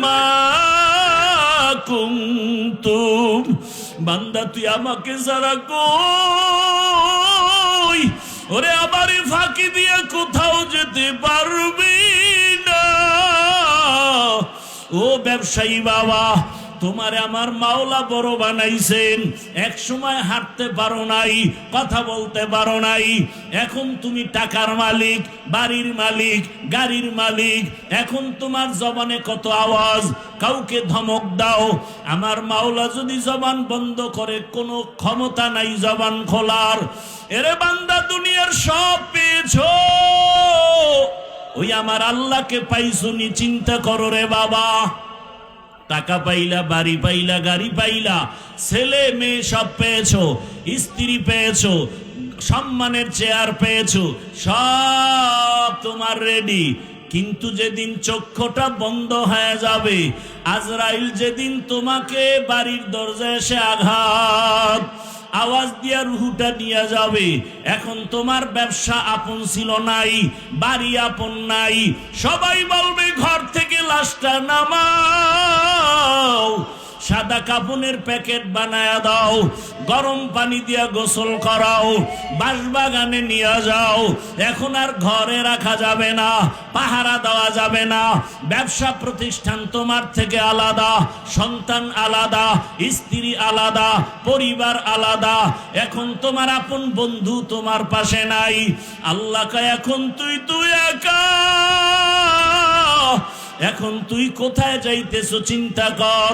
মা কুনতুম, বান্দা তুই আমাকে ছাড়া কই, ওরে আমারই ফাঁকি দিয়ে কোথাও যেতে পারবি না। ও ব্যবসায়ী বাবা, তোমারে আমার মাওলা বড় বানাইছেন। এক সময় হাঁটতে পারো নাই, কথা বলতে পারো নাই, এখন তুমি টাকার মালিক, বাড়ির মালিক, গাড়ির মালিক। এখন তোমার জবানে কত আওয়াজ, কাউকে ধমক দাও। আমার মাওলা যদি জবান বন্ধ করে, কোনো ক্ষমতা নাই জবান খোলার। এরে বান্দা, দুনিয়ার সব পেয়েছো, ওই আমার আল্লাহকে পাইছো নি? চিন্তা করো রে বাবা। টাকা পাইলা, বাড়ি পাইলা, গাড়ি পাইলা, ছেলে মেয়ে সব পেয়েছো, স্ত্রী পেয়েছো, সম্মানের চেয়ার পেয়েছো, সব তোমার রেডি। কিন্তু যেদিন চক্ষুটা বন্ধ হয়ে যাবে, আজরাইল যেদিন তোমাকে বাড়ির দরজায় এসে আঘাত আওয়াজ দিয়া রুহুটা নিয়ে যাবে, এখন তোমার ব্যবসা আপন ছিল নাই, বাড়ি আপন নাই, সবাই বলবে ঘর থেকে লাশটা নামাও, সাদা কাপনের প্যাকেট বানায়া দাও, গরম পানি দিয়া গোসল করাও, বাঁশবাগানে নিয়ে যাও। এখন আর ঘরে রাখা যাবে না, পাহারা দেওয়া যাবে না। ব্যবসা প্রতিষ্ঠান তোমার থেকে আলাদা, সন্তান আলাদা, স্ত্রী আলাদা, পরিবার আলাদা। এখন তোমার আপন বন্ধু তোমার পাশে নাই। আল্লাহকে এখন তুই একা। এখন তুই কোথায় যাইতেছো চিন্তা কর।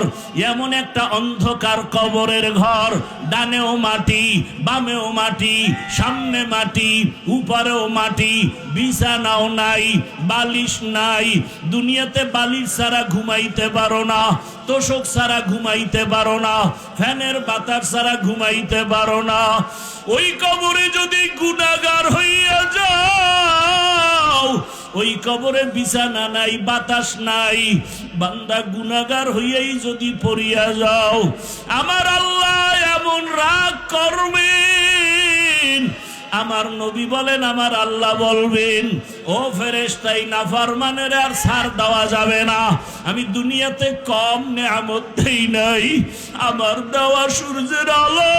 এমন একটা অন্ধকার কবরের ঘর, ডানেও মাটি, বামেও মাটি, সামনে মাটি, উপরেও মাটি, বিছানাও নাই, বালিশ নাই। দুনিয়াতে বালিশ ছাড়া ঘুমাইতে পারো না, তোষক ছাড়া ঘুমাইতে পারো না, ফ্যানের বাতাস ছাড়া ঘুমাইতে পারো না। ওই কবরে যদি গুনাহগার হইয়া যাও, ওই কবরে বিছানা নাই, বাতাস নাই, বান্দা গুনাহগার হইয়াই যদি পড়িয়া যাও, আমার আল্লাহ এমন রাগ করবেন। আমার নবী বলেন, আমার আল্লাহ বলবেন, ও ফেরেশতাই, নাফরমানের আর ছাড় দেওয়া যাবে না। আমি দুনিয়াতে কম নেয়ামত দেই নাই, আমার দেওয়া সূর্যের আলো,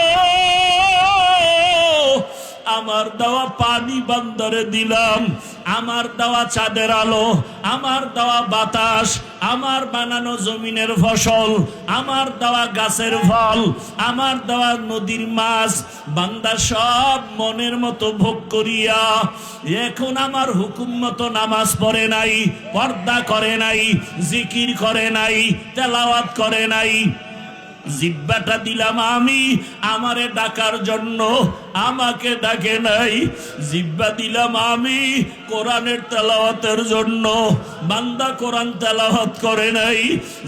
আমার দেওয়া পানি বান্দারে দিলাম, আমার দেওয়া চাঁদের আলো, আমার দেওয়া বাতাস, আমার বানানো জমিনের ফসল, আমার দেওয়া গাছের ফল, আমার দেওয়া নদীর মাছ, বান্দা সব মনের মতো ভোগ করিয়া এখন আমার হুকুম মতো নামাজ পড়ে নাই, পর্দা করে নাই, জিকির করে নাই, তেলাওয়াত করে নাই। জিহ্বাটা দিলাম আমি আমারে ডাকার জন্য, আমাকে ডাকে নাই। জিহ্বা দিলাম আমি কোরআনের তেলাওয়াতের জন্য, বান্দা কোরআন তেলাওয়াত করে নাই।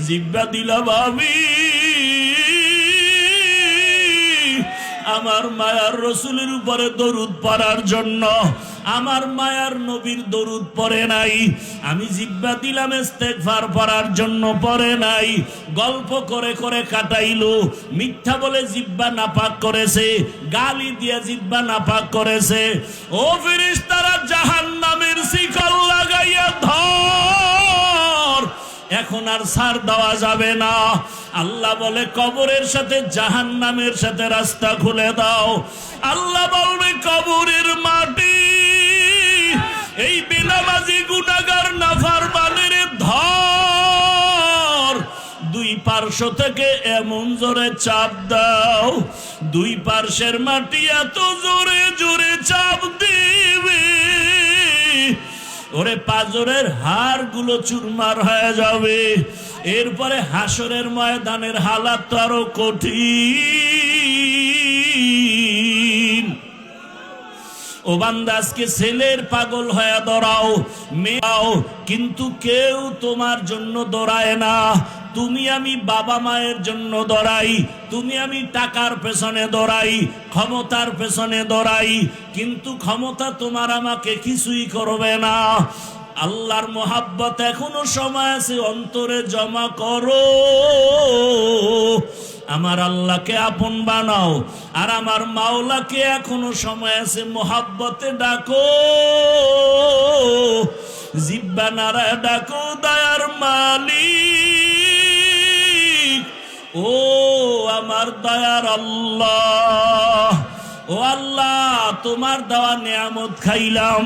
জিহ্বা দিলাম আমি আমার মায়ার রসুলের উপরে দরুদ পড়ার জন্য, আমার মায়ার নবীর দরুদ পড়ে নাই। আমি জিহ্বা দিলাম ইস্তেগফার পড়ার জন্য, পড়ে নাই। গল্প করে করে কাটাইলো, মিথ্যা বলে জিহ্বা নাপাক করেছে, গালি দিয়ে জিহ্বা নাপাক করেছে। ও ফেরেশতারা, জাহান্নামের শিকল লাগাইয়া ধর, এখন আর ছাড় দেওয়া যাবে না। আল্লাহ বলে, কবরের সাথে জাহান্নামের সাথে রাস্তা খুলে দাও। আল্লাহ বলবে, কবরের মাটি এই বেনামাজি গুনাহগার নাফরমানের ধর, দুই পার্শ্ব থেকে এমন জোরে চাপ দাও, দুই পার্শ্বের মাটি এত জোরে জোরে চাপ দিবে, ওরে পাজরের হাড়গুলো চুরমার হয়ে যাবে। এরপরে হাসরের ময়দানের হালাত তো আরো কঠিন। ও বান্দা, আজকে ছেলের পাগল হয়ে দৌড়াও, মেয়েও, কিন্তু কেউ তোমার জন্য দৌড়ায় না। তুমি আমি বাবা মায়ের জন্য দৌড়াই, তুমি আমি টাকার পেছনে দৌড়াই, ক্ষমতার পেছনে দৌড়াই, কিন্তু ক্ষমতা তোমার আমাকে কিছুই করবে না। আল্লাহর মোহাব্বত এখনো সময় আছে, অন্তরে জমা করো। আমার আল্লাহকে আপন বানাও, আর আমার মাওলাকে এখনো সময় আছে, মোহাব্বতে ডাকো, জিব্বা নাড়ায় ডাকো, দয়ার মালিক ও আমার দয়ার আল্লাহ। ও আল্লাহ, তোমার দেওয়া নিয়ামত খাইলাম,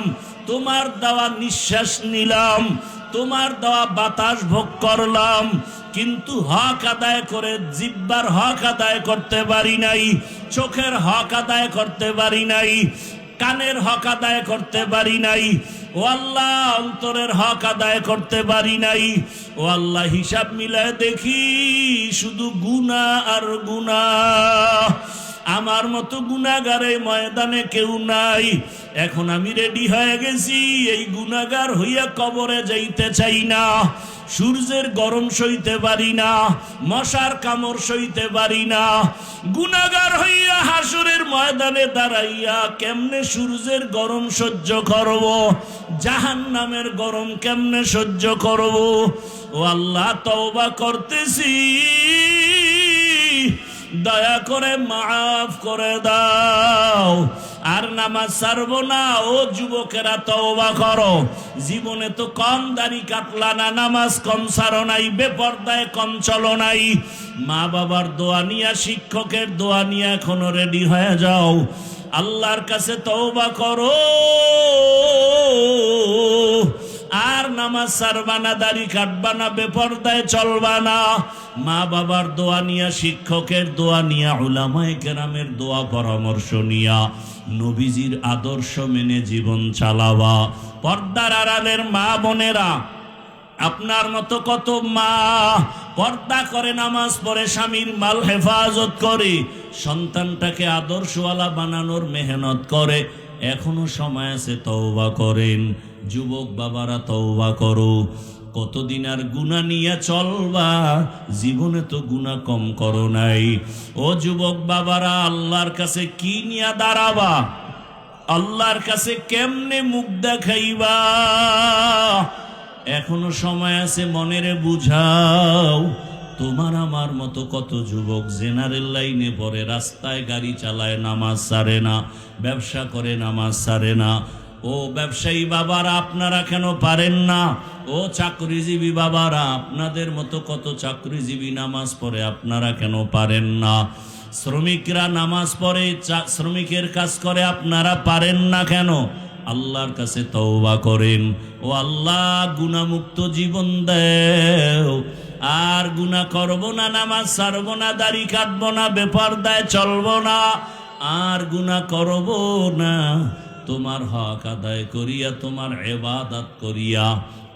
তোমার দেওয়া নিঃশ্বাস নিলাম, তোমার দেওয়া বাতাস ভোগ করলাম, কিন্তু হক আদায় করে জিব্বার হক আদায় করতে পারি নাই, চোখের হক আদায় করতে পারি নাই, কানের হক আদায় করতে পারি নাই। ও আল্লাহ, অন্তরের হক আদায় করতে পারি নাই। ও আল্লাহ, হিসাব মিলায় দেখি শুধু গুনাহ আর গুনাহ। আমার মতো গুনাহগার এই ময়দানে কেউ নাই। এখন আমি রেডি হয়ে গেছি, এই গুনাহগার হইয়া কবরে যাইতে চাই না। সূর্যের গরম সইতে পারি না, মশার কামড় সইতে পারি না। গুনাহগার হইয়া হাসরের ময়দানে দাঁড়াইয়া কেমনে সূর্যের গরম সহ্য করব, জাহান্নামের গরম কেমনে সহ্য করব। ও আল্লাহ, তওবা করতেছি, দয়া করে মাফ করে দাও। আর নামাজ ছাড়বো না। ও যুবকেরা, তওবা করো। জীবনে তো কম দাড়ি কাটলা না, নামাজ কম ছাড়ো নাই, বেপরদায় কম চলো নাই। মা বাবার দোয়া নিয়া, শিক্ষকের দোয়া নিয়া এখনো রেডি হয়ে যাও। আল্লাহর কাছে তওবা করো, আর নামাজ ছাড়বা না, দাড়ি কাটবা না, বেপরদায় চলবা না। মা বাবার দোয়া নিয়া, শিক্ষকের দোয়া নিয়া, উলামায়ে কেরামের দোয়া পরামর্শ নিয়া, নবীজির আদর্শ মেনে জীবন চালাবা। পর্দার আড়ালের মা বোনেরা, আপনার মতো কত মা পর্দা করে, নামাজ পড়ে, স্বামীর মাল হেফাজত করে, সন্তানটাকে আদর্শওয়ালা বানানোর মেহনত করে। এখনো সময় আছে, তওবা করেন। যুবক বাবারা, তওবা করো। কতদিন আর গুনাহ নিয়ে চলবা? জীবনে তো গুনাহ কম করো নাই। ও যুবক বাবারা, আল্লাহর কাছে কি নিয়ে দাঁড়াবা? আল্লাহর কাছে কেমনে মুখ দেখাইবা? এখনো সময় আছে, মনেরে বুঝাও। তোমার আমার মতো কত যুবক জেনারেল লাইনে পড়ে, রাস্তায় গাড়ি চালায়, নামাজ ছাড়ে না, ব্যবসা করে, নামাজ ছাড়ে না। ও ব্যবসায়ী বাবারা, আপনারা কেন পারেন না? ও চাকরিজীবী বাবারা, আপনাদের মতো কত চাকরিজীবী নামাজ পড়ে, আপনারা কেন পারেন না? শ্রমিকরা নামাজ পড়ে, শ্রমিকের কাজ করে, আপনারা পারেন না কেন? আল্লাহর কাছে তওবা করেন। ও আল্লাহ, গুনাহমুক্ত জীবন দেও। আর গুনাহ করব না, নামাজ ছাড়ব না, দাড়ি কাটব না, বেপরদায় চলব না, আর গুনাহ করব না। তোমার হক আদায় করিয়া, তোমার ইবাদত করিয়া,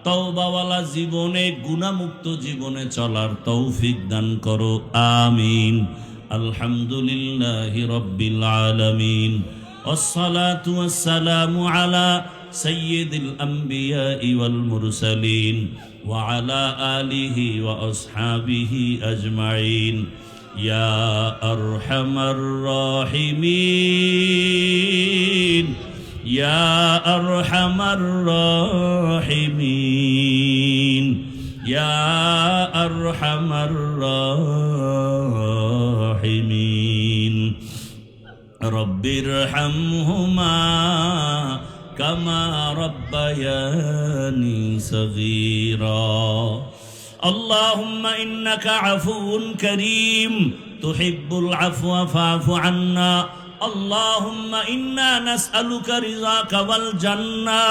তওবাওয়ালা জীবনে, গুনাহমুক্ত জীবনে চলার তৌফিক দান করো। আমিন। আলহামদুলিল্লাহি রাব্বিল আলামিন। والصلاة والسلام على سيد الأنبياء والمرسلين وعلى آله وأصحابه أجمعين يا أرحم الراحمين يا أرحم الراحمين يا أرحم الراحمين رب ارحمهما كما ربياني صغيرا اللهم إنك عفو كريم تحب العفو فاعف عنا اللهم إنا نسألك رضاك والجنة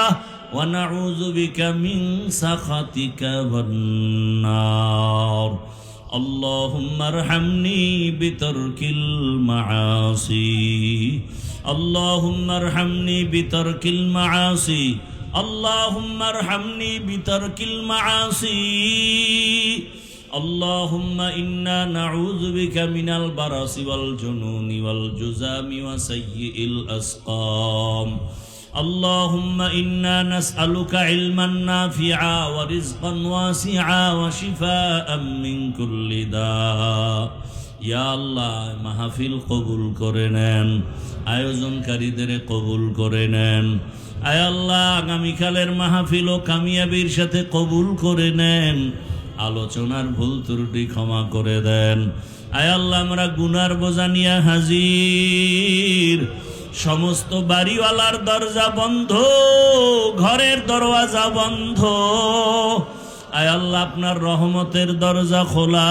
ونعوذ بك من سخطك والنار اللهم ارحمني بترك المعاصي اللهم ارحمني بترك المعاصي اللهم ارحمني بترك المعاصي اللهم إنا نعوذ بك من البرص والجنون والجذام وسيء الأسقام اللهم إنا نسألك علما نافعا ورزقا واسعا وشفاء من كل داء يا الله মাহফিল কবুল করে নেন আয়োজনকারীদের কবুল করে নেন আয় আল্লাহ আগামীকালের মাহফিল ও কামিয়াবির সাথে কবুল করে নেন, আলোচনার ভুল ত্রুটি ক্ষমা করে দেন। আয় আল্লাহ আমরা গুনার বোঝা নিয়ে হাজির, সমস্ত বাড়িওয়ালার দরজা বন্ধ, ঘরের দরওয়াজা বন্ধ। আয় আল্লাহ আপনার রহমতের দরজা খোলা।